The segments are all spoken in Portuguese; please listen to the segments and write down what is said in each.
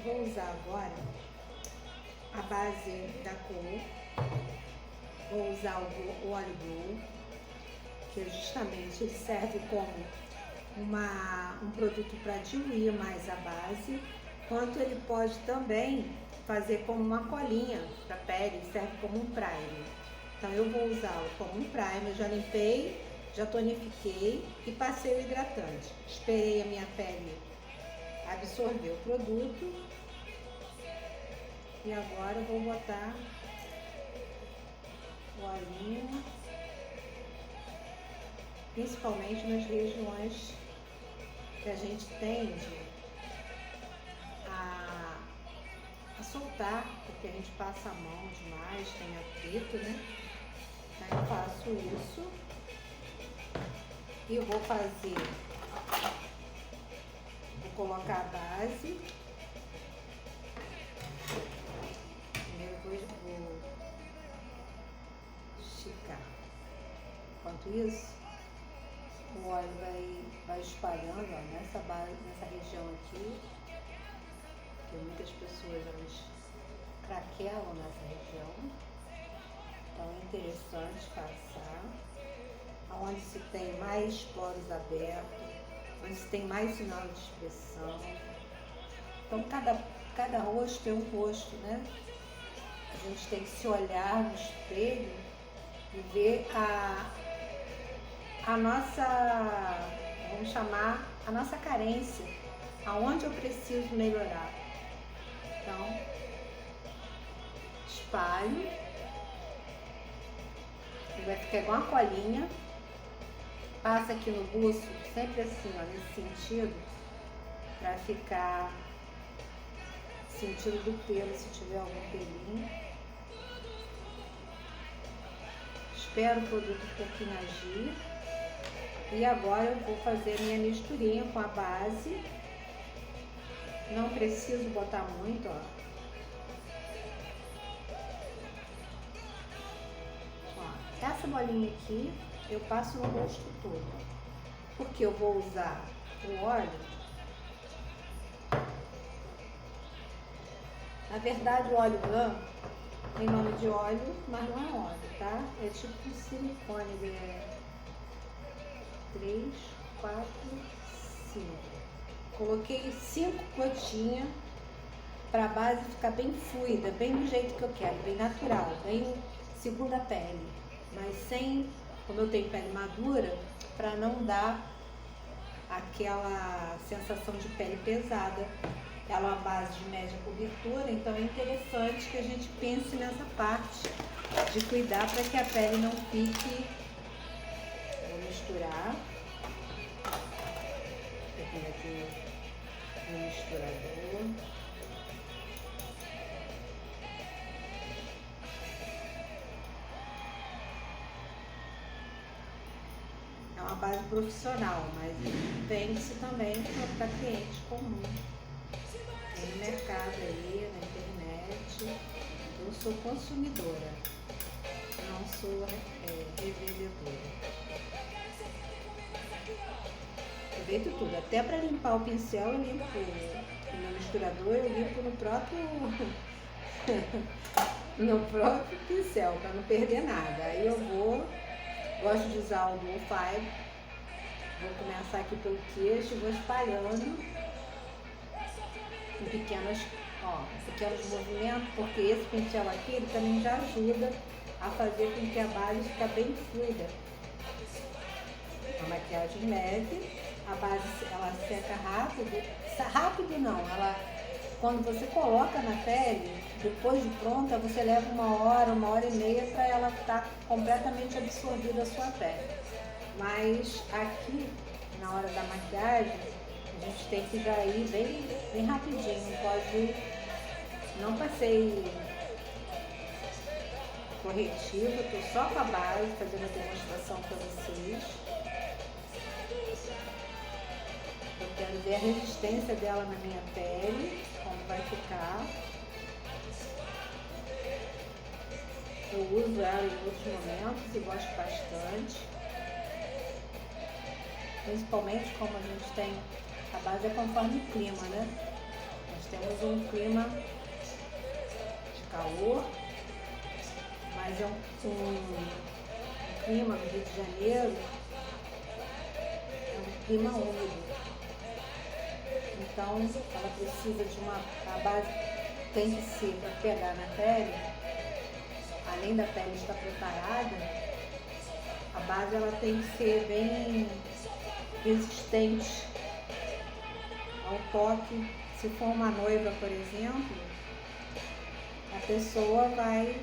vou usar agora a base da cor, vou usar o óleo Blue, que justamente ele serve como um produto para diluir mais a base, quanto ele pode também fazer como uma colinha para pele, serve como um primer. Então eu vou usá-lo como um primer, já limpei, já tonifiquei e passei o hidratante. Esperei a minha pele absorver o produto e agora eu vou botar o olhinho, principalmente nas regiões que a gente tende a soltar, porque a gente passa a mão demais, tem atrito, né? Então eu faço isso e vou colocar a base. Primeiro vou esticar. Enquanto isso, o óleo vai espalhando, ó, nessa região aqui, que muitas pessoas elas craquelam nessa região. Então é interessante passar onde se tem mais poros abertos, onde se tem mais sinal de expressão. Então cada rosto é um rosto, né? A gente tem que se olhar no espelho e ver a nossa, vamos chamar, a nossa carência, aonde eu preciso melhorar. Então, espalho, ele vai ficar igual uma colinha, passa aqui no buço, sempre assim, ó, nesse sentido, para ficar sentido do pelo, se tiver algum pelinho. Espero o produto um pouquinho agir. E agora eu vou fazer minha misturinha com a base. Não preciso botar muito, ó. Ó, essa bolinha aqui eu passo no rosto todo. Porque eu vou usar o óleo. Na verdade, o óleo branco tem nome de óleo, mas não é óleo, tá? É tipo um silicone, ele é 3, 4, 5. Coloquei 5 gotinhas para a base ficar bem fluida, bem do jeito que eu quero, bem natural, bem segunda pele, mas sem, como eu tenho pele madura, para não dar aquela sensação de pele pesada. Ela é uma base de média cobertura, então é interessante que a gente pense nessa parte de cuidar para que a pele não fique. Vou misturar. Peguei aqui no misturador. É uma base profissional, mas vende-se também para cliente comum. Tem no mercado aí, na internet. Eu sou consumidora, não sou revendedora. Eu deito tudo, até para limpar o pincel eu limpo no misturador, eu limpo no próprio pincel, para não perder nada. Aí eu gosto de usar o Duo 5, vou começar aqui pelo queixo, vou espalhando em pequenos movimentos, porque esse pincel aqui ele também já ajuda a fazer com que a base fique bem fluida. A maquiagem leve, a base ela seca rápido não, quando você coloca na pele, depois de pronta, você leva 1 hora e meia para ela estar completamente absorvida a sua pele. Mas aqui, na hora da maquiagem, a gente tem que já ir bem rapidinho, não passei corretivo, estou só com a base, fazendo a demonstração para vocês. Eu quero ver a resistência dela na minha pele, como vai ficar. Eu uso ela em outros momentos e gosto bastante. Principalmente como a gente tem, a base é conforme o clima, né? Nós temos um clima de calor, mas é um clima no Rio de Janeiro, é um clima úmido. Então, ela precisa de a base tem que ser para pegar na pele, além da pele estar preparada, a base ela tem que ser bem resistente ao toque. Se for uma noiva, por exemplo, a pessoa vai,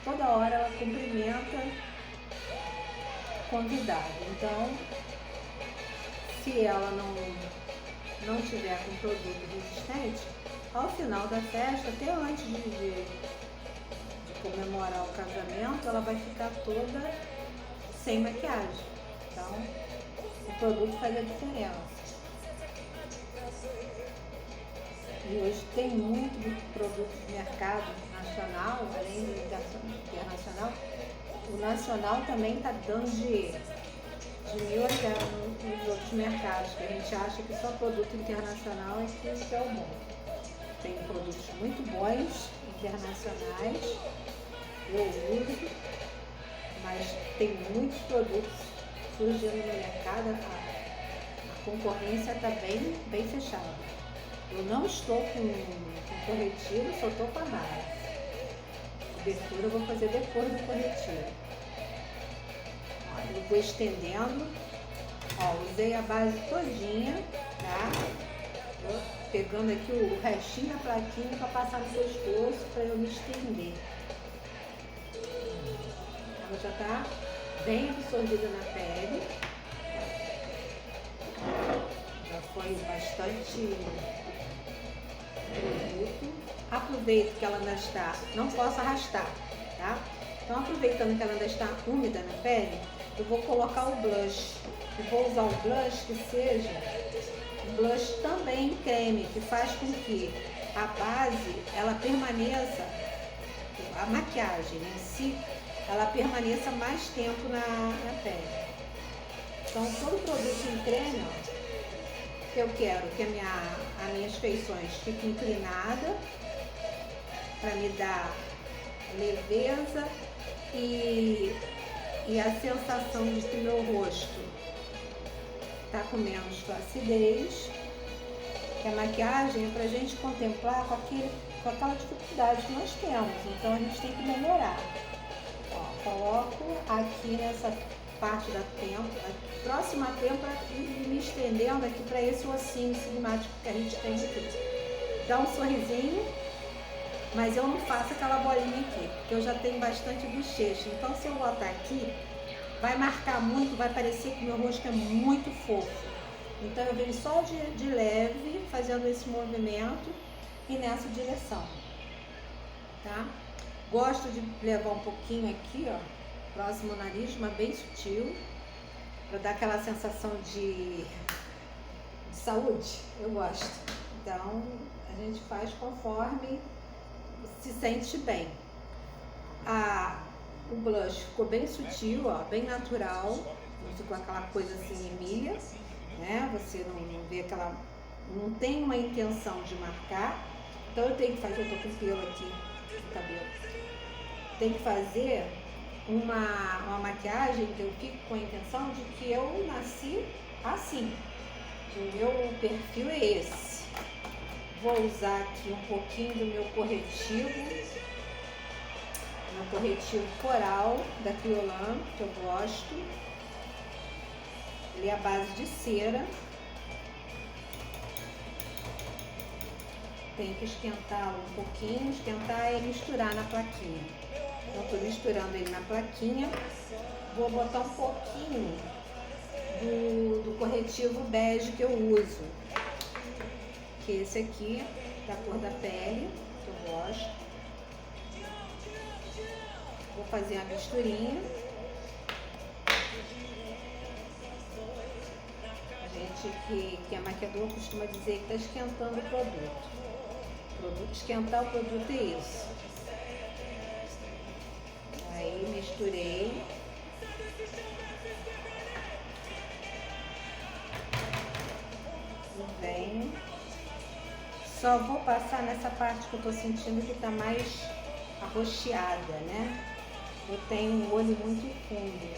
toda hora ela cumprimenta o convidado. Então, se ela não tiver com produto resistente, ao final da festa, até antes de comemorar o casamento, ela vai ficar toda sem maquiagem. Então, o produto faz a diferença. E hoje tem muito produto de mercado nacional, além do internacional. O nacional também está dando de mil a zero nos outros mercados, que a gente acha que só produto internacional é que é o bom. Tem produtos muito bons, internacionais, eu uso, mas tem muitos produtos surgindo no mercado, a concorrência está bem fechada. Eu não estou com corretivo, só estou com a base. Cobertura eu vou fazer depois do corretivo. Ó, eu vou estendendo, ó, usei a base todinha, tá? Tô pegando aqui o restinho da plaquinha para passar no pescoço para eu me estender. Ela já está bem absorvida na pele. Já foi bastante produto. Aproveito que ela ainda está, não posso arrastar, tá? Então, aproveitando que ela ainda está úmida na pele, eu vou colocar o blush. Eu vou usar o blush que seja um blush também creme, que faz com que a base, ela permaneça, a maquiagem em si, ela permaneça mais tempo na pele. Então, todo produto em creme, ó, eu quero que as minhas feições fiquem inclinadas, para me dar leveza e a sensação de que meu rosto está com menos flacidez. Que a maquiagem é para a gente contemplar com aquela dificuldade que nós temos, então a gente tem que melhorar. Ó, coloco aqui nessa parte da têmpora, próxima têmpora, e me estendendo aqui para esse ossinho estigmático que a gente tem aqui. Dá um sorrisinho. Mas eu não faço aquela bolinha aqui, porque eu já tenho bastante bochecha. Então, se eu botar aqui, vai marcar muito, vai parecer que meu rosto é muito fofo. Então, eu venho só de leve, fazendo esse movimento e nessa direção, tá? Gosto de levar um pouquinho aqui, ó, próximo ao nariz, mas bem sutil, para dar aquela sensação de saúde. Eu gosto. Então, a gente faz conforme se sente bem. O blush ficou bem sutil, ó, bem natural, não ficou aquela coisa assim Emília, né? Você não vê aquela, não tem uma intenção de marcar. Então eu tenho que fazer, eu tô com pelo aqui no cabelo, tem que fazer uma maquiagem que eu fico com a intenção de que eu nasci assim, que o meu perfil é esse. Vou usar aqui um pouquinho do meu corretivo coral da Kryolan, que eu gosto. Ele é a base de cera. Tem que esquentá-lo um pouquinho, esquentar e misturar na plaquinha. Então, estou misturando ele na plaquinha. Vou botar um pouquinho do corretivo bege que eu uso, que é esse aqui, da cor da pele, que eu gosto. Vou fazer a misturinha. A gente que é maquiador costuma dizer que está esquentando o produto. Esquentar o produto é isso. Aí misturei. E venho Só vou passar nessa parte que eu tô sentindo que tá mais arroxeada, né? Eu tenho um olho muito fundo.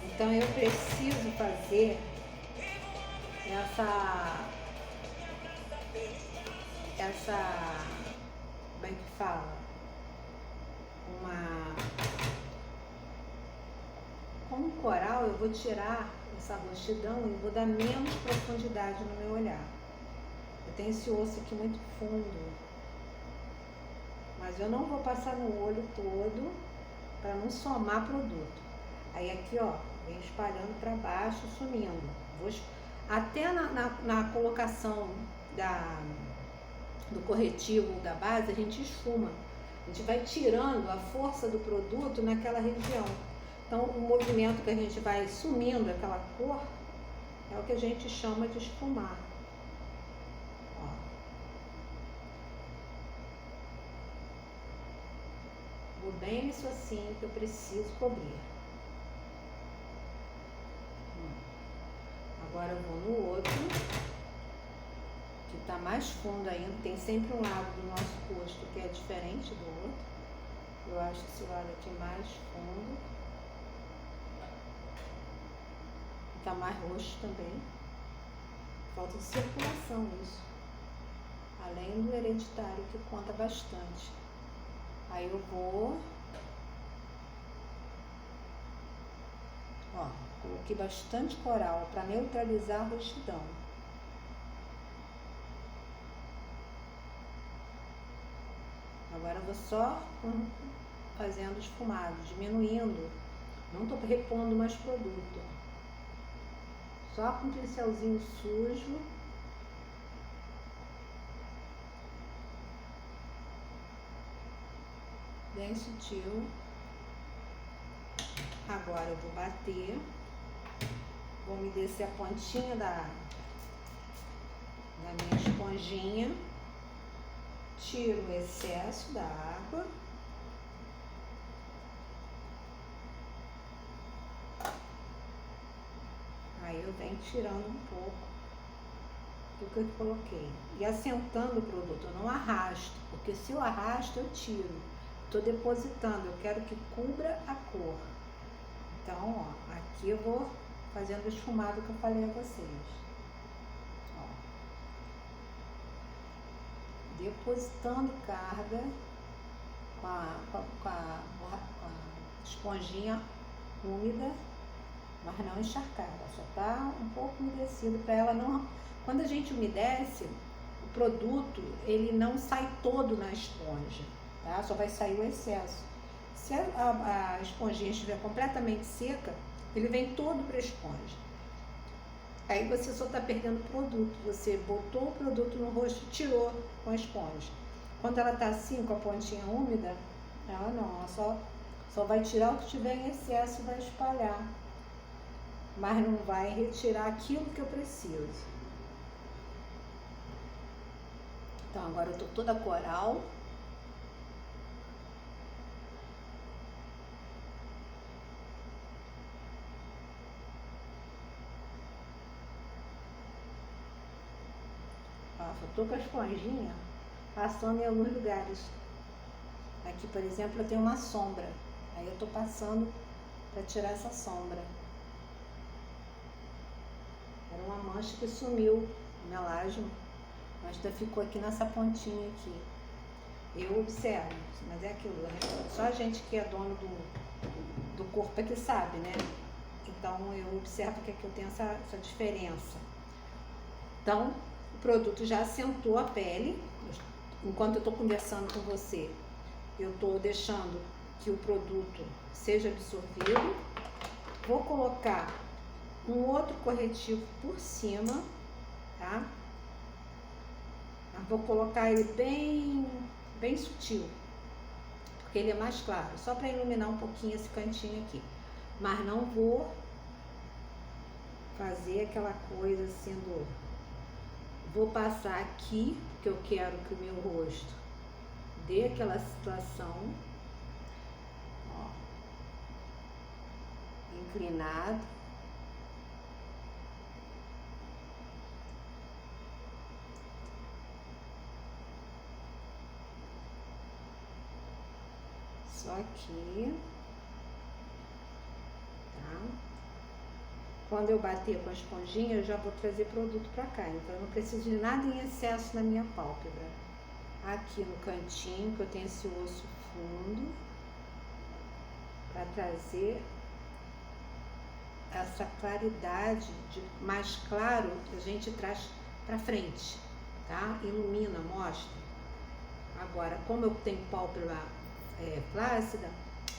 Então eu preciso fazer essa, como é que fala? Com o coral eu vou tirar essa roxidão e vou dar menos profundidade no meu olhar. Eu tenho esse osso aqui muito fundo, mas eu não vou passar no olho todo para não somar produto. Aí aqui, ó, vem espalhando para baixo, sumindo. Até na colocação do corretivo da base, a gente esfuma. A gente vai tirando a força do produto naquela região. Então, o movimento que a gente vai sumindo aquela cor é o que a gente chama de esfumar. Ó. Vou bem nisso assim que eu preciso cobrir. Agora eu vou no outro, que está mais fundo ainda. Tem sempre um lado do nosso rosto que é diferente do outro. Eu acho esse lado aqui mais fundo. Está mais roxo também. Falta de circulação isso. Além do hereditário, que conta bastante. Aí eu vou... Ó, coloquei bastante coral para neutralizar a roxidão. Agora eu vou só fazendo esfumado, diminuindo. Não estou repondo mais produto. Só com um pincelzinho sujo. Bem sutil. Agora eu vou bater. Vou umedecer a pontinha da minha esponjinha. Tiro o excesso da água. Aí eu venho tirando um pouco do que eu coloquei. E assentando o produto, eu não arrasto, porque se eu arrasto, eu tiro. Estou depositando, eu quero que cubra a cor. Então, ó, aqui eu vou fazendo o esfumado que eu falei a vocês. Ó. Depositando carga com a esponjinha úmida, mas não encharcada, só tá um pouco umedecido para ela não... Quando a gente umedece, o produto, ele não sai todo na esponja, tá? Só vai sair o excesso. Se a esponjinha estiver completamente seca, ele vem todo para a esponja. Aí você só está perdendo produto. Você botou o produto no rosto e tirou com a esponja. Quando ela está assim, com a pontinha úmida, ela não, ela só vai tirar o que tiver em excesso e vai espalhar. Mas não vai retirar aquilo que eu preciso. Então agora eu tô toda coral. Ó, só tô com a esponjinha passando em alguns lugares. Aqui, por exemplo, eu tenho uma sombra. Aí eu tô passando para tirar essa sombra. Era uma mancha que sumiu, melasma, mas ainda ficou aqui nessa pontinha aqui. Eu observo, mas é aquilo, né? Só a gente que é dono do corpo é que sabe, né? Então eu observo que aqui eu tenho essa diferença. Então, o produto já assentou a pele. Enquanto eu estou conversando com você, eu estou deixando que o produto seja absorvido. Vou colocar um outro corretivo por cima, tá? Vou colocar ele bem sutil, porque ele é mais claro, só para iluminar um pouquinho esse cantinho aqui. Mas não vou fazer aquela coisa assim Vou passar aqui, porque eu quero que o meu rosto dê aquela situação, ó, inclinado. só aqui, tá? Quando eu bater com a esponjinha, eu já vou trazer produto pra cá, então eu não preciso de nada em excesso na minha pálpebra. Aqui no cantinho, que eu tenho esse osso fundo, para trazer essa claridade mais claro, a gente traz para frente, tá? Ilumina, mostra. Agora, como eu tenho pálpebra flácida,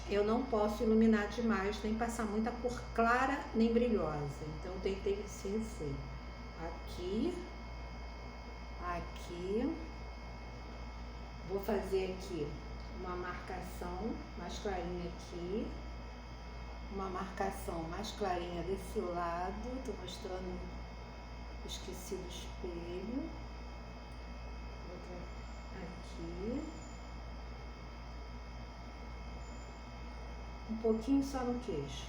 eu não posso iluminar demais, nem passar muita cor clara nem brilhosa. Então tem que ter esse receio. Aqui, aqui, vou fazer aqui uma marcação mais clarinha aqui, uma marcação mais clarinha desse lado. Tô mostrando, esqueci do espelho. Outra aqui, um pouquinho só no queixo.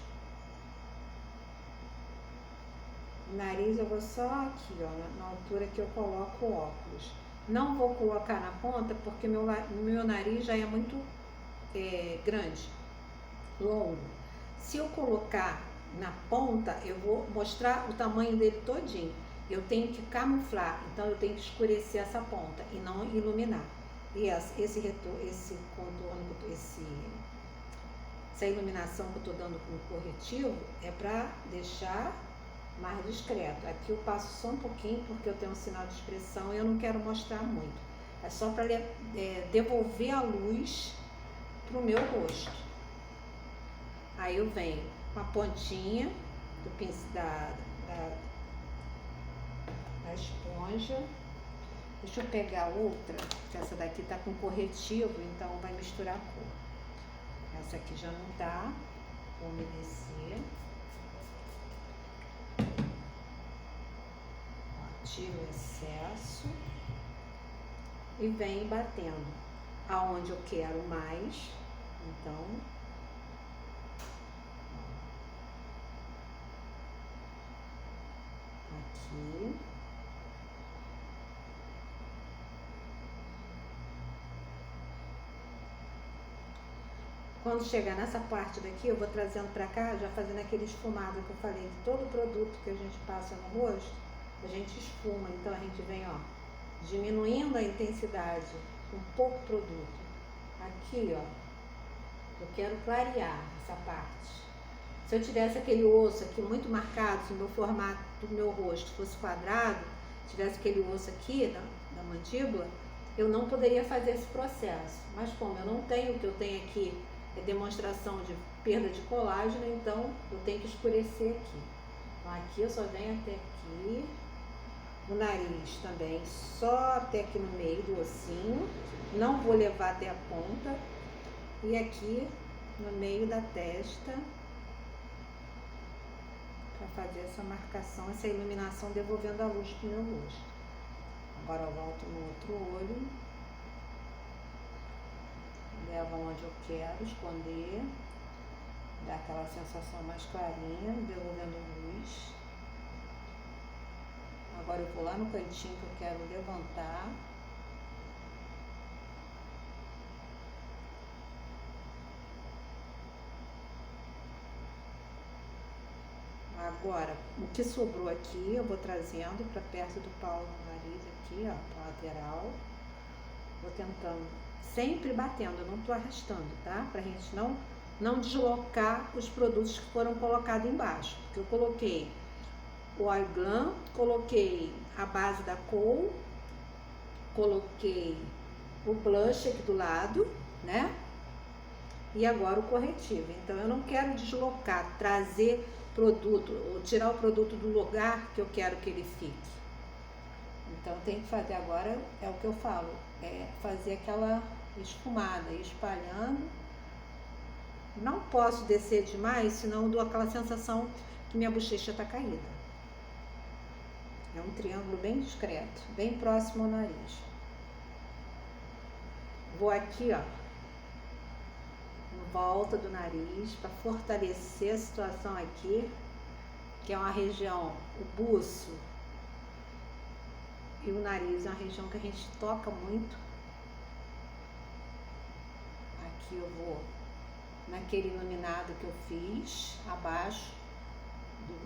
O nariz eu vou só aqui, ó, na altura que eu coloco o óculos. Não vou colocar na ponta porque meu nariz já é muito grande, longo. Se eu colocar na ponta, eu vou mostrar o tamanho dele todinho. Eu tenho que camuflar, então eu tenho que escurecer essa ponta e não iluminar. E esse contorno, essa iluminação que eu estou dando com o corretivo é para deixar mais discreto. Aqui eu passo só um pouquinho porque eu tenho um sinal de expressão e eu não quero mostrar muito. É só para devolver a luz pro meu rosto. Aí eu venho com a pontinha do pincel da esponja. Deixa eu pegar outra, que essa daqui tá com corretivo, então vai misturar a cor. Essa aqui já não tá, vou umedecer. Tiro o excesso e venho batendo aonde eu quero mais. Então, aqui. Quando chegar nessa parte daqui, eu vou trazendo pra cá, já fazendo aquele esfumado que eu falei, de todo produto que a gente passa no rosto, a gente esfuma. Então a gente vem, ó, diminuindo a intensidade, com pouco produto. Aqui, ó, eu quero clarear essa parte. Se eu tivesse aquele osso aqui muito marcado, se o meu formato do meu rosto fosse quadrado, tivesse aquele osso aqui da mandíbula, eu não poderia fazer esse processo. Mas como eu não tenho, o que eu tenho aqui é demonstração de perda de colágeno, então eu tenho que escurecer aqui. Então aqui eu só venho até aqui, o nariz também só até aqui no meio do ossinho, não vou levar até a ponta, e aqui no meio da testa, para fazer essa marcação, essa iluminação, devolvendo a luz pro meu rosto. Agora eu volto no outro olho, levo onde eu quero esconder, dá aquela sensação mais clarinha, devolvendo luz. Agora eu vou lá no cantinho que eu quero levantar. Agora, o que sobrou aqui, eu vou trazendo para perto do pau do nariz aqui, ó, pra lateral. Vou tentando, sempre batendo, eu não tô arrastando, tá? Pra gente não deslocar os produtos que foram colocados embaixo. Porque eu coloquei o Oil Glam, coloquei a base da Kohl, coloquei o blush aqui do lado, né? E agora o corretivo. Então eu não quero deslocar, trazer produto, ou tirar o produto do lugar que eu quero que ele fique. Então tem que fazer agora, é o que eu falo, é fazer aquela esfumada, espalhando. Não posso descer demais, senão eu dou aquela sensação que minha bochecha está caída. É um triângulo bem discreto, bem próximo ao nariz. Vou aqui, ó, em volta do nariz, para fortalecer a situação aqui, que é uma região, o buço e o nariz é uma região que a gente toca muito. Aqui eu vou naquele iluminado que eu fiz abaixo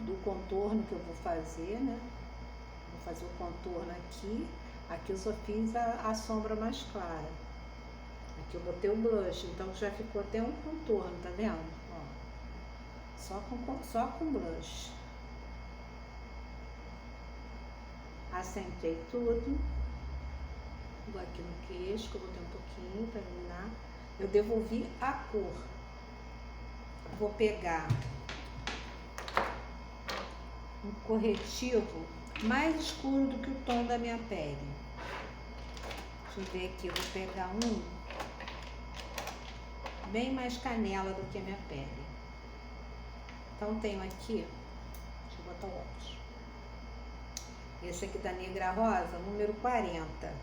do contorno que eu vou fazer, né? Vou fazer o contorno aqui. Aqui eu só fiz a sombra mais clara. Aqui eu botei o blush, então já ficou até um contorno, tá vendo? Ó, só com blush. Acentei tudo. Vou aqui no queixo, que eu botei um pouquinho para iluminar. Eu devolvi a cor. Vou pegar um corretivo mais escuro do que o tom da minha pele. Deixa eu ver aqui, eu vou pegar um bem mais canela do que a minha pele. Então tenho aqui, deixa eu botar o óculos. Esse aqui da Negra Rosa, número 40.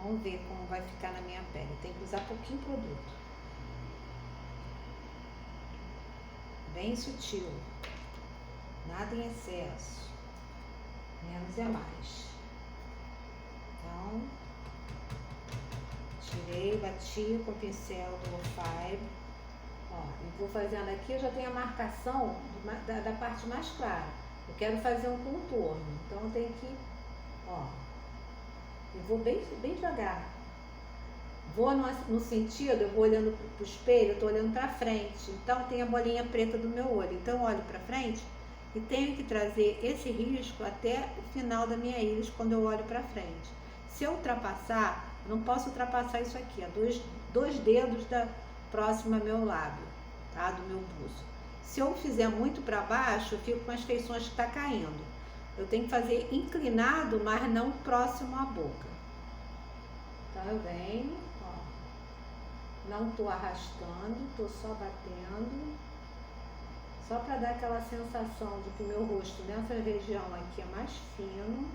Vamos ver como vai ficar na minha pele. Tem que usar pouquinho produto. Bem sutil. Nada em excesso. Menos é mais. Então, tirei, bati com o pincel do O5. Ó, e vou fazendo aqui, eu já tenho a marcação da parte mais clara. Eu quero fazer um contorno. Então eu tenho que, ó, eu vou bem devagar. Vou no sentido, eu vou olhando pro espelho, eu tô olhando pra frente. Então tem a bolinha preta do meu olho. Então eu olho pra frente e tenho que trazer esse risco até o final da minha íris quando eu olho pra frente. Se eu ultrapassar, não posso ultrapassar isso aqui, ó, dois dedos da próxima ao meu lábio, tá? Do meu buço. Se eu fizer muito para baixo, eu fico com as feições que tá caindo. Eu tenho que fazer inclinado, mas não próximo à boca. Então eu venho, ó, não tô arrastando, tô só batendo, só para dar aquela sensação de que o meu rosto nessa região aqui é mais fino.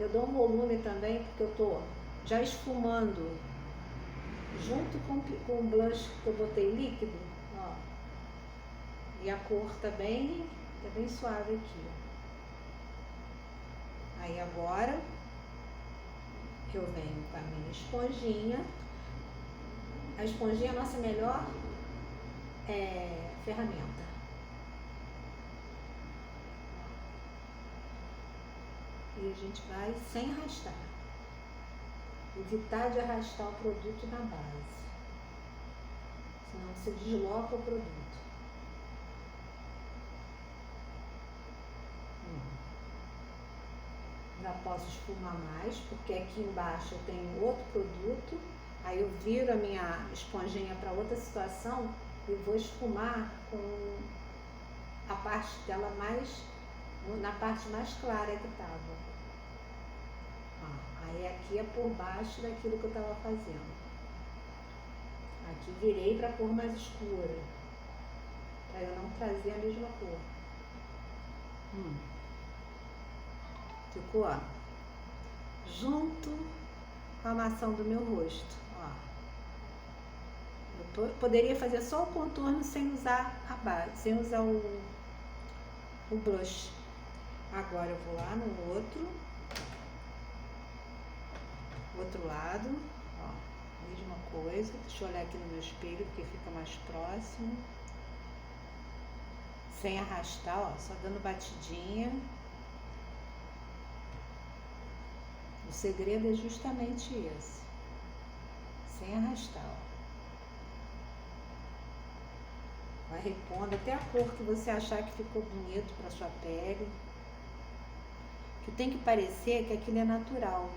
Eu dou um volume também, porque eu tô já esfumando junto com o blush que eu botei líquido, ó. E a cor tá bem suave aqui, ó. Aí agora eu venho com a minha esponjinha. A esponjinha é a nossa melhor ferramenta. E a gente vai sem arrastar. Evitar de arrastar o produto na base. Senão você desloca o produto. Já posso esfumar mais, porque aqui embaixo eu tenho outro produto. Aí eu viro a minha esponjinha para outra situação e vou esfumar com a parte dela na parte mais clara que estava. Aí aqui é por baixo daquilo que eu estava fazendo. Aqui virei para a cor mais escura, para eu não trazer a mesma cor. Ficou, ó, junto com a maçã do meu rosto, ó. Eu poderia fazer só o contorno sem usar a base, sem usar o blush. Agora eu vou lá no outro lado, ó, mesma coisa. Deixa eu olhar aqui no meu espelho, porque fica mais próximo. Sem arrastar, ó, só dando batidinha. O segredo é justamente esse. Sem arrastar, ó. Vai repondo até a cor que você achar que ficou bonito para sua pele. Que tem que parecer que aquilo é natural.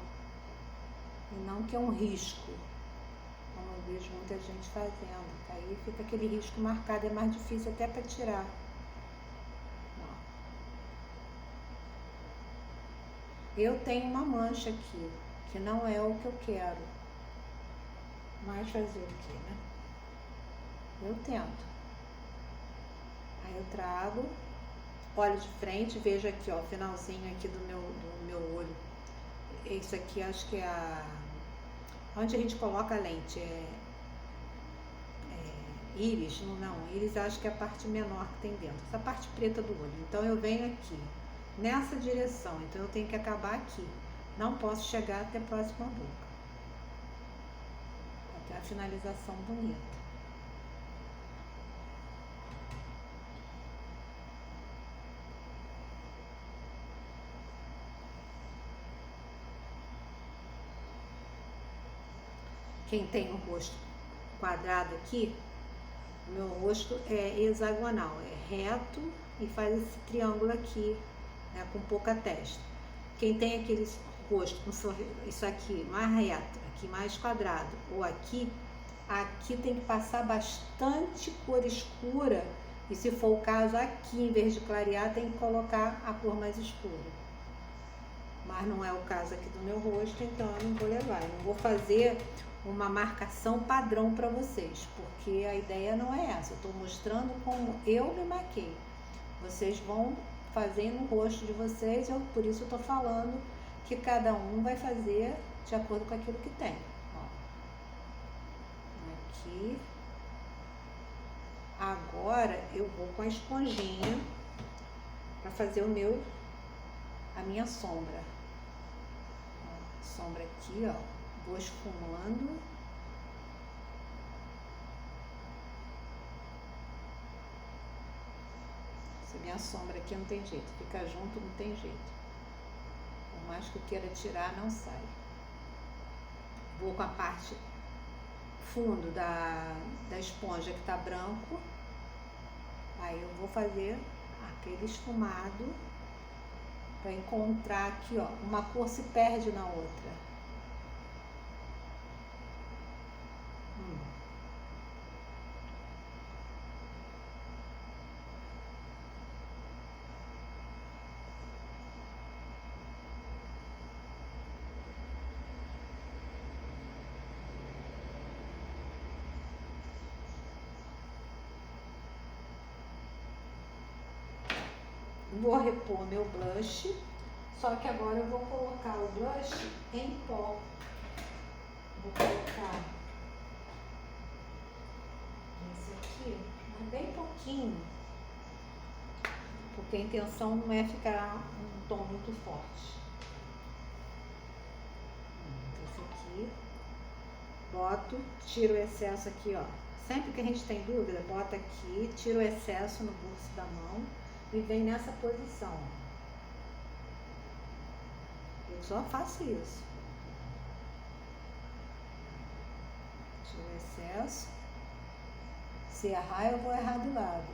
E não que é um risco. Como eu vejo muita gente fazendo. Aí fica aquele risco marcado, é mais difícil até para tirar. Eu tenho uma mancha aqui, que não é o que eu quero. Mas fazer o quê, né? Eu tento. Aí eu trago, olho de frente, vejo aqui, ó, o finalzinho aqui do meu olho. Isso aqui acho que é onde a gente coloca a lente. Íris, não, íris acho que é a parte menor que tem dentro. Essa parte preta do olho. Então eu venho aqui, nessa direção, então eu tenho que acabar aqui. Não posso chegar até a próxima boca. Até a finalização bonita. quem tem um rosto quadrado aqui, o meu rosto é hexagonal, é reto e faz esse triângulo aqui, né, com pouca testa. Quem tem aquele rosto com isso aqui mais reto, aqui mais quadrado, ou aqui tem que passar bastante cor escura, e se for o caso aqui, em vez de clarear, tem que colocar a cor mais escura. Mas não é o caso aqui do meu rosto, então eu não vou levar. Eu não vou fazer uma marcação padrão para vocês, porque a ideia não é essa. Eu estou mostrando como eu me maquei. Vocês vão fazer no rosto de vocês, por isso eu estou falando que cada um vai fazer de acordo com aquilo que tem. Ó. Aqui. Agora eu vou com a esponjinha para fazer a minha sombra. Ó, sombra aqui, ó. Vou esfumando. Essa minha sombra aqui não tem jeito, fica junto, não tem jeito. Por mais que eu queira tirar, não sai. Vou com a parte fundo da esponja que tá branco. Aí eu vou fazer aquele esfumado para encontrar aqui, ó, uma cor se perde na outra. Vou repor meu blush, só que agora eu vou colocar o blush em pó. Vou colocar esse aqui, mas bem pouquinho, porque a intenção não é ficar um tom muito forte. Esse aqui, boto, tiro o excesso aqui, ó. Sempre que a gente tem dúvida, bota aqui, tira o excesso no bolso da mão e vem nessa posição. Eu só faço isso. Tira o excesso. Se errar, eu vou errar do lado.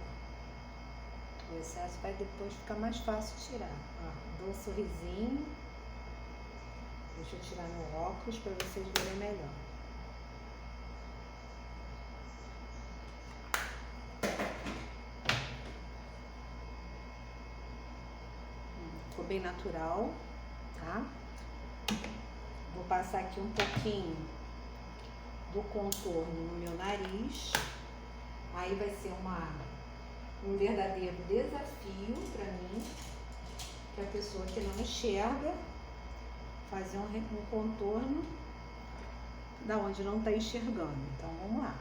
O excesso vai depois ficar mais fácil tirar. Ó, dou um sorrisinho. Deixa eu tirar meu óculos para vocês verem melhor. Ficou bem natural, tá? Vou passar aqui um pouquinho do contorno no meu nariz. Aí vai ser um verdadeiro desafio para mim, que a pessoa que não enxerga, fazer um contorno da onde não está enxergando. Então vamos lá.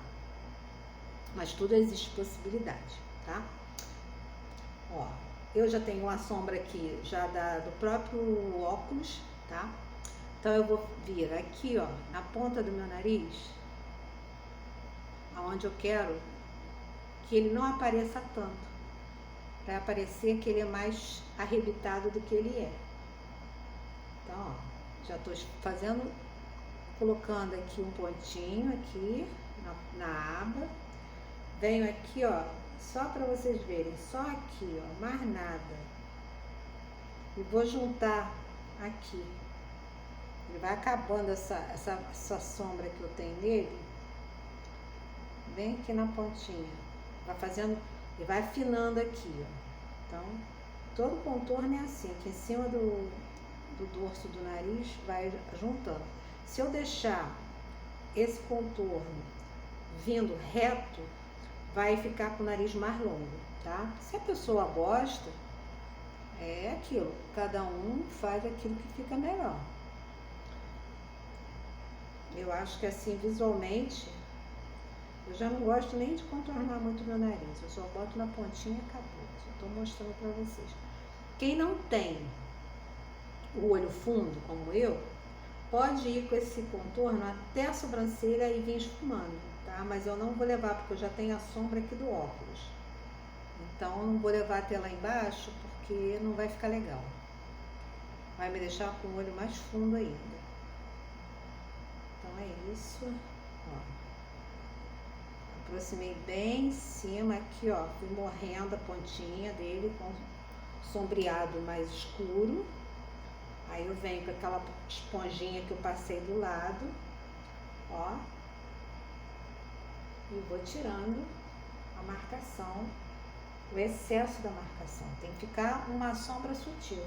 Mas tudo existe possibilidade, tá? Ó, eu já tenho uma sombra aqui já do próprio óculos, tá? Então eu vou vir aqui, ó, na ponta do meu nariz, aonde eu quero que ele não apareça tanto. Vai aparecer que ele é mais arrebitado do que ele é. Então, ó, já estou fazendo, colocando aqui um pontinho aqui na aba. Venho aqui, ó, só para vocês verem, só aqui, ó, mais nada. E vou juntar aqui. Ele vai acabando essa sombra que eu tenho nele, bem aqui na pontinha. Vai fazendo, e vai afinando aqui, ó. Então, todo contorno é assim, aqui em cima do dorso do nariz, vai juntando. Se eu deixar esse contorno vindo reto, vai ficar com o nariz mais longo, tá? Se a pessoa gosta, é aquilo, cada um faz aquilo que fica melhor. Eu acho que assim, visualmente, eu já não gosto nem de contornar muito meu nariz, eu só boto na pontinha e acabou. Só estou mostrando para vocês. Quem não tem o olho fundo, como eu, pode ir com esse contorno até a sobrancelha e vir esfumando, tá? Mas eu não vou levar, porque eu já tenho a sombra aqui do óculos. Então, eu não vou levar até lá embaixo, porque não vai ficar legal. Vai me deixar com o olho mais fundo ainda. Então, é isso. Ó. Aproximei bem em cima aqui, ó. Fui morrendo a pontinha dele com sombreado mais escuro. Aí eu venho com aquela esponjinha que eu passei do lado, ó. E vou tirando a marcação, o excesso da marcação. Tem que ficar uma sombra sutil.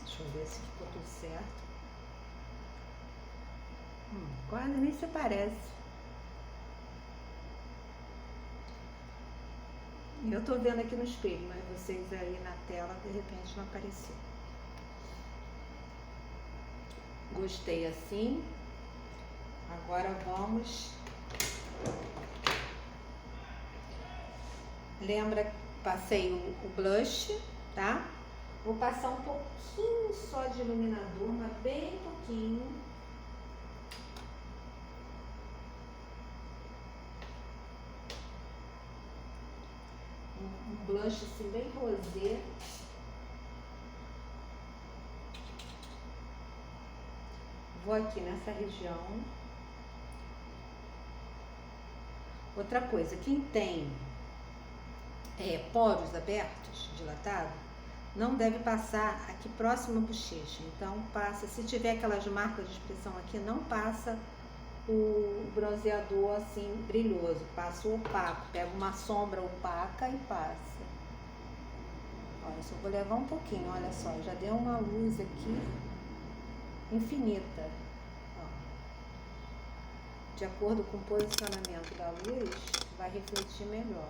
Deixa eu ver se ficou tudo certo. Quase nem se parece. Eu tô vendo aqui no espelho, mas vocês aí na tela de repente não apareceu. Gostei assim. Agora vamos. Lembra, passei o blush, tá? Vou passar um pouquinho só de iluminador, mas bem pouquinho. Um blush assim bem rosé. Vou aqui nessa região. Outra coisa, quem tem poros abertos, dilatados, não deve passar aqui próximo à bochecha. Então passa, se tiver aquelas marcas de expressão aqui, não passa o bronzeador assim brilhoso, passa o opaco, pega uma sombra opaca e passa. Olha, só vou levar um pouquinho, olha só, já deu uma luz aqui infinita. Ó. De acordo com o posicionamento da luz, vai refletir melhor.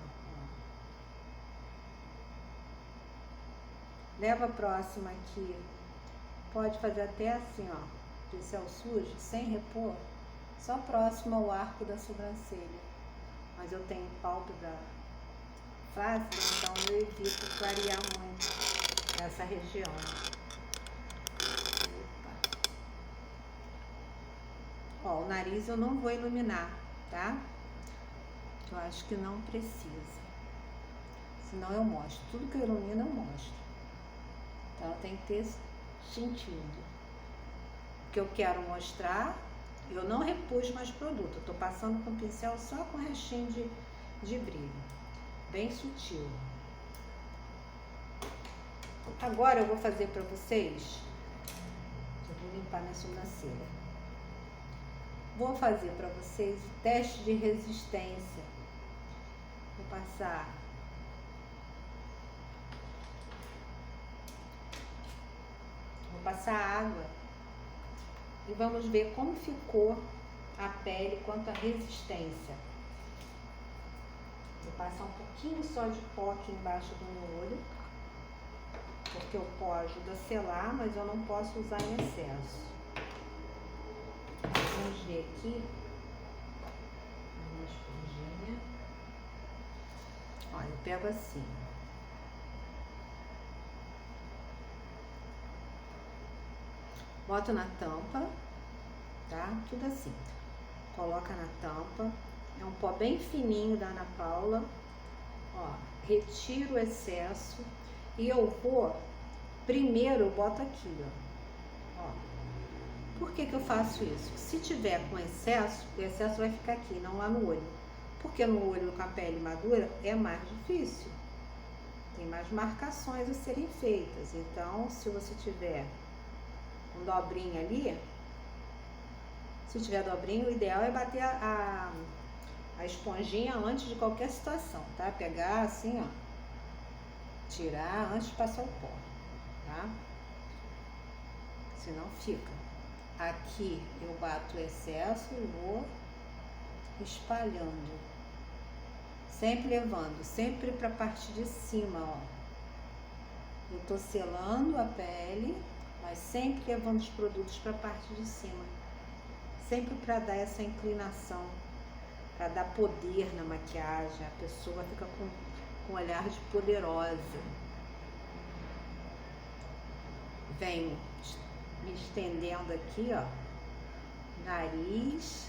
Leva a próxima aqui, pode fazer até assim, ó, pincel sujo, sem repor, só próximo ao arco da sobrancelha. Mas eu tenho pálpebra fácil, então eu evito clarear muito essa região. Opa. Ó, o nariz eu não vou iluminar, tá? Eu acho que não precisa. Senão eu mostro. Tudo que eu ilumino eu mostro. Então tem que ter sentido. O que eu quero mostrar, eu não repus mais produto. Eu tô passando com o pincel só com restinho de brilho. Bem sutil. Agora eu vou fazer para vocês. Eu vou limpar minha sobrancelha. Vou fazer para vocês o teste de resistência. Vou passar água e vamos ver como ficou a pele quanto à resistência. Vou passar um pouquinho só de pó aqui embaixo do meu olho, porque o pó ajuda a selar, mas eu não posso usar em excesso. Vamos ver aqui uma esponjinha. Olha, eu pego assim. Boto na tampa, tá? Tudo assim. Coloca na tampa. É um pó bem fininho da Ana Paula. Ó, retiro o excesso e eu vou, primeiro eu boto aqui, ó. Por que eu faço isso? Se tiver com excesso, o excesso vai ficar aqui, não lá no olho. Porque no olho com a pele madura é mais difícil. Tem mais marcações a serem feitas. Então, se você tiver um dobrinho ali, se tiver dobrinho, o ideal é bater a esponjinha antes de qualquer situação, tá? Pegar assim, ó, tirar antes de passar o pó, tá? Senão fica. Aqui eu bato o excesso e vou espalhando, sempre levando, sempre para a parte de cima, ó. Eu tô selando a pele, mas sempre levando os produtos para a parte de cima, sempre para dar essa inclinação, para dar poder na maquiagem. A pessoa fica com um olhar de poderosa. Venho me estendendo aqui, ó, nariz,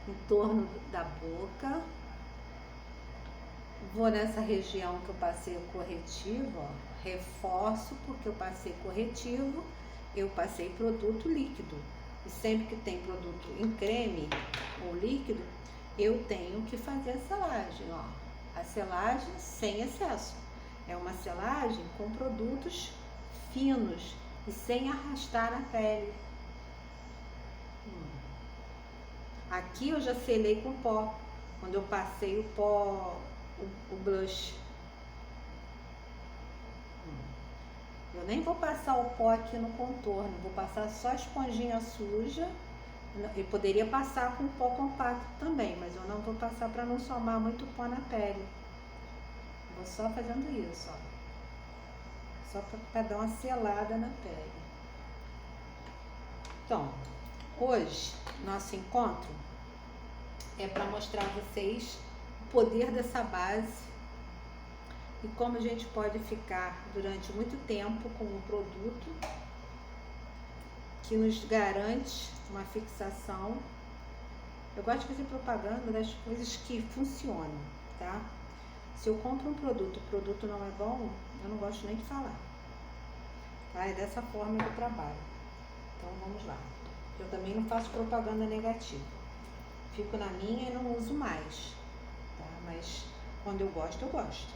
em torno da boca, Vou nessa região que eu passei o corretivo, ó, reforço porque eu passei corretivo, eu passei produto líquido. E sempre que tem produto em creme ou líquido, eu tenho que fazer a selagem, ó. A selagem sem excesso. É uma selagem com produtos finos e sem arrastar a pele. Aqui eu já selei com pó, quando eu passei o pó, o blush. Eu nem vou passar o pó aqui no contorno, vou passar só a esponjinha suja. Eu poderia passar com pó compacto também, mas eu não vou passar para não somar muito pó na pele. Vou só fazendo isso, ó. Só para dar uma selada na pele. Então, hoje, nosso encontro é para mostrar a vocês o poder dessa base e como a gente pode ficar durante muito tempo com um produto que nos garante uma fixação. Eu gosto de fazer propaganda das coisas que funcionam, tá? Se eu compro um produto, o produto não é bom, eu não gosto nem de falar, tá? É dessa forma que eu trabalho. Então vamos lá. Eu também não faço propaganda negativa. Fico na minha e não uso mais, tá? Mas quando eu gosto, eu gosto.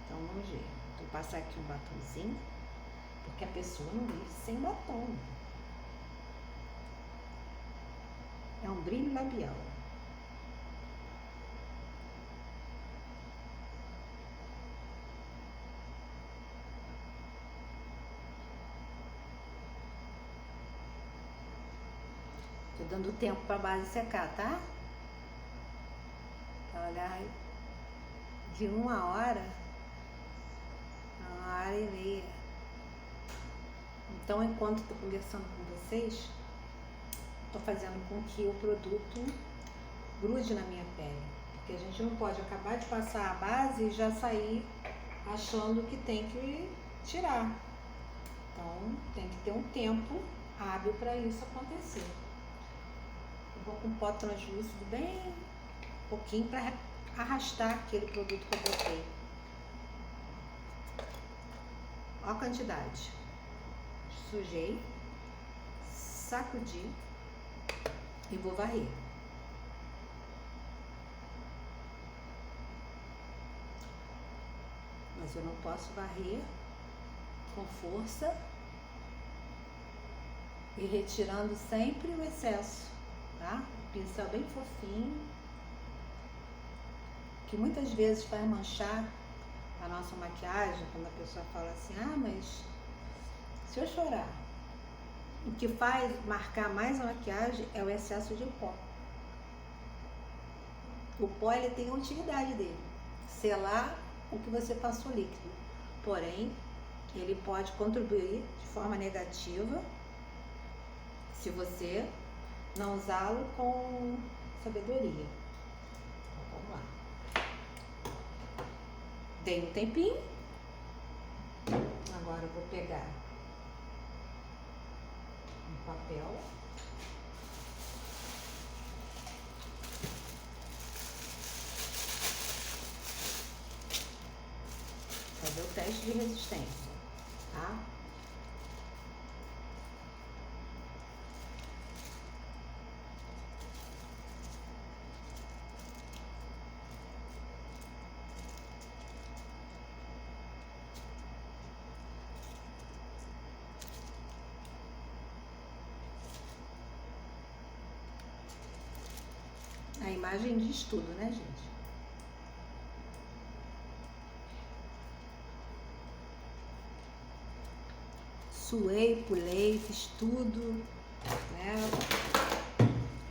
Então vamos ver. Vou passar aqui um batonzinho, porque a pessoa não vive sem batom. É um brilho labial. Tô dando tempo para a base secar, tá? Olha, de 1 hora a 1h30. Então, enquanto estou conversando com vocês, estou fazendo com que o produto grude na minha pele. Porque a gente não pode acabar de passar a base e já sair achando que tem que tirar. Então, tem que ter um tempo hábil para isso acontecer. Eu vou com pó translúcido bem pouquinho para arrastar aquele produto que eu botei. Olha a quantidade. Sujei, sacudi e vou varrer. Mas eu não posso varrer com força e retirando sempre o excesso, tá? Pincel bem fofinho, que muitas vezes faz manchar a nossa maquiagem, quando a pessoa fala assim, ah, mas se eu chorar, o que faz marcar mais a maquiagem é o excesso de pó. O pó, ele tem a utilidade dele, selar o que você passou líquido, porém, ele pode contribuir de forma negativa se você não usá-lo com sabedoria. Então, vamos lá. Dei um tempinho. Agora eu vou pegar um papel. Fazer o teste de resistência, tá? A imagem diz tudo, né, gente? Suei, pulei, fiz tudo, né?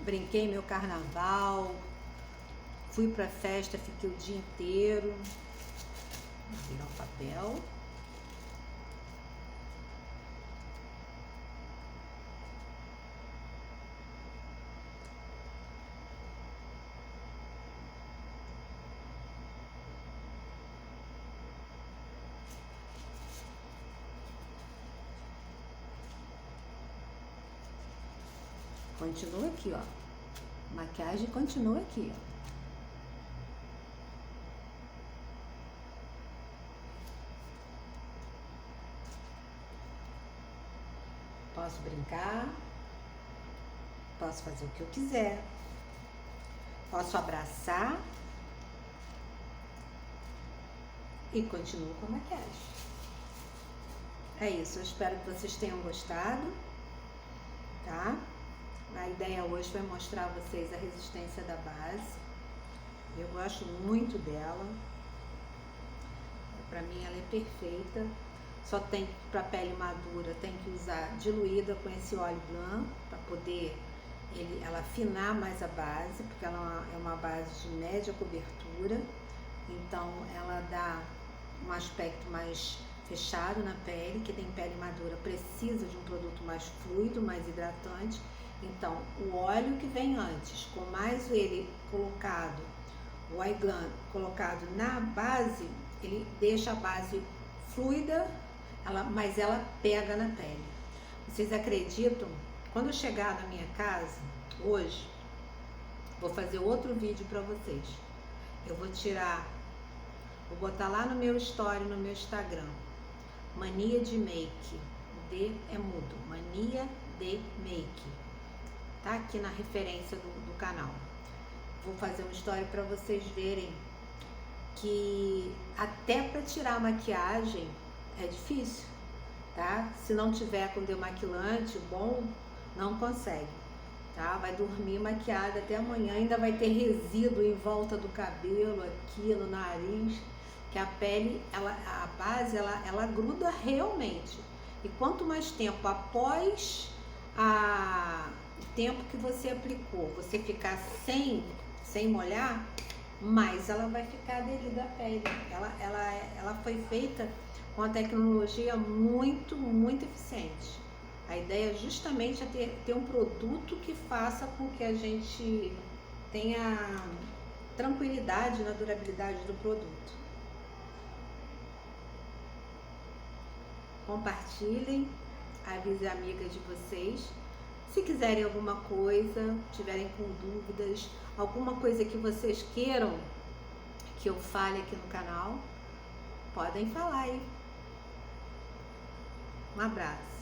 Brinquei meu carnaval, fui pra festa, fiquei o dia inteiro. Vou pegar o papel. Continua aqui, ó. Maquiagem continua aqui, ó. posso brincar, posso fazer o que eu quiser, posso abraçar e continuo com a maquiagem. É isso, eu espero que vocês tenham gostado, tá? A ideia hoje foi mostrar a vocês a resistência da base. Eu gosto muito dela. Pra mim ela é perfeita. Só tem para pele madura, tem que usar diluída com esse óleo blanc para poder ela afinar mais a base, porque ela é uma base de média cobertura. Então ela dá um aspecto mais fechado na pele. Que tem pele madura precisa de um produto mais fluido, mais hidratante. Então o óleo que vem antes, com mais ele colocado, o eye gland colocado na base, ele deixa a base fluida, mas ela pega na pele. Vocês acreditam? Quando eu chegar na minha casa hoje, vou fazer outro vídeo para vocês. Eu vou botar lá no meu story, no meu Instagram, Mania de Make, D é mudo, Mania de Make, tá aqui na referência do canal. Vou fazer uma story para vocês verem que até para tirar a maquiagem é difícil, tá? Se não tiver com demaquilante bom, não consegue, tá? Vai dormir maquiada até amanhã, ainda vai ter resíduo em volta do cabelo, aqui no nariz, que a pele, a base, ela gruda realmente. E quanto mais tempo após o tempo que você aplicou, você ficar sem molhar, mais ela vai ficar aderida à pele. Ela foi feita com uma tecnologia muito, muito eficiente. A ideia justamente é ter um produto que faça com que a gente tenha tranquilidade na durabilidade do produto. Compartilhem, avise a amiga de vocês. Se quiserem alguma coisa, tiverem com dúvidas, alguma coisa que vocês queiram que eu fale aqui no canal, podem falar aí. Um abraço.